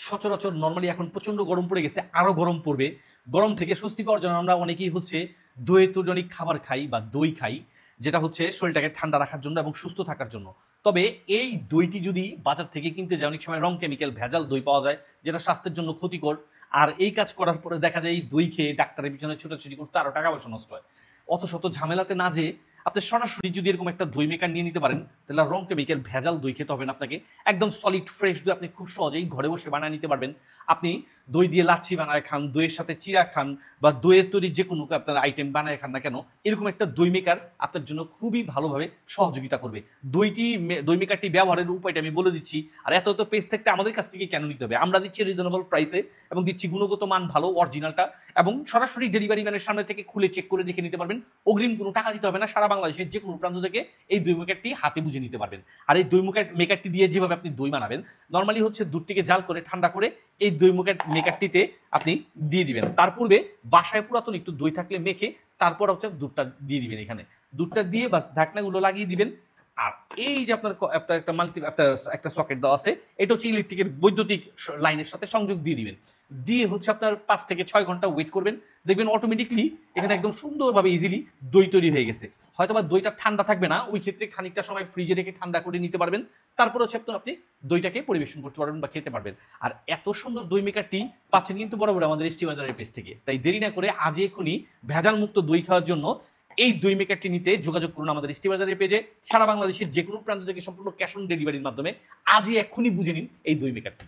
সচরাচর নরমালি এখন প্রচন্ড গরম পড়ে গেছে, আরো গরম পড়বে। গরম থেকে স্বস্তি পাওয়ার জন্য আমরা অনেকেই দইয়ের তৈরি খাবার খাই বা দই খাই, যেটা শরীরটাকে ঠান্ডা রাখার জন্য এবং সুস্থ থাকার জন্য। তবে এই দইটি যদি বাজার থেকে কিনতে যায়, অনেক সময় রং কেমিক্যাল ভেজাল দই পাওয়া যায়, যেটা স্বাস্থ্যের জন্য ক্ষতিকর। আর এই কাজ করার পরে দেখা যায় এই দই খেয়ে ডাক্তারের পিছনে ছোটাছুটি করতে আরো টাকা পয়সা নষ্ট হয়। অত শত ঝামেলাতে না যেয়ে আপনি সরাসরি যদি এরকম একটা দই মেকার নিয়ে নিতে পারেন, তাহলে রং কেমিক্যাল ভেজাল দই খেতে হবে না আপনাকে। একদম সলিড ফ্রেশ দই আপনি খুব সহজেই ঘরে বসে বানিয়ে নিতে পারবেন। আপনি দই দিয়ে লাচ্ছি বানায় খান, দইয়ের সাথে চিড়া খান, বা দইয়ের তৈরি যে কোনো আপনার আইটেম বানায় খান না কেন, এরকম একটা দই মেকার আপনার জন্য খুবই ভালোভাবে সহযোগিতা করবে। দই মেকারটি ব্যবহারের উপায়টা আমি বলে দিচ্ছি। আর এত এত পেজ থাকতে আমাদের কাছ থেকে কেন নিতে হবে? আমরা দিচ্ছি রিজনেবল প্রাইসে এবং দিচ্ছি গুণগত মান ভালো, অরিজিনালটা। এবং সরাসরি ডেলিভারি ম্যানের সামনে থেকে খুলে চেক করে দেখে নিতে পারবেন। অগ্রিম কোনো টাকা দিতে হবে না। সারা বাংলাদেশের যে কোনো প্রান্ত থেকে এই দই মেকারটি হাতে বুঝে নিতে পারবেন। আর এই দই মেকারটি দিয়ে যেভাবে আপনি দই বানাবেন, নর্মালি দুধটিকে জাল করে ঠান্ডা করে এই দই মেকারটিতে আপনি দিয়ে দিবেন। তার পূর্বে বাসায় পুরাতন একটু দই থাকলে মেখে তারপর দুধটা দিয়ে দিবেন। এখানে দুধটা দিয়ে বাস ঢাকনাগুলো লাগিয়ে দিবেন। আর এই যে আপনার আপনার একটা আপনার একটা সকেট দেওয়া আছে, এটা ইলেকট্রিকের বৈদ্যুতিক লাইনের সাথে সংযোগ দিয়ে দিবেন। দিয়ে আপনার 5 থেকে 6 ঘন্টা ওয়েট করবেন। দেখবেন অটোমেটিকলি এখানে একদম সুন্দরভাবে ইজিলি দই তৈরি হয়ে গেছে। হয়তোবা দইটা ঠান্ডা থাকবে না, ওই ক্ষেত্রে খানিকটা সময় ফ্রিজে রেখে ঠান্ডা করে নিতে পারবেন। তারপর আপনি দইটাকে পরিবেশন করতে পারবেন বা খেতে পারবেন। আর এত সুন্দর দই মেকারটি পাচ্ছেন কিন্তু বরাবর আমাদের এসটি বাজারের পেজ থেকে। তাই দেরি না করে আজই এখনই ভেজাল মুক্ত দই খাওয়ার জন্য এই দই মেকারটি নিতে যোগাযোগ করুন আমাদের এসটি বাজারের পেজে। সারা বাংলাদেশের যে কোনো প্রান্ত থেকে সম্পূর্ণ ক্যাশ অন ডেলিভারির মাধ্যমে আজই এক্ষুনি বুঝে নিন এই দই মেকারটি।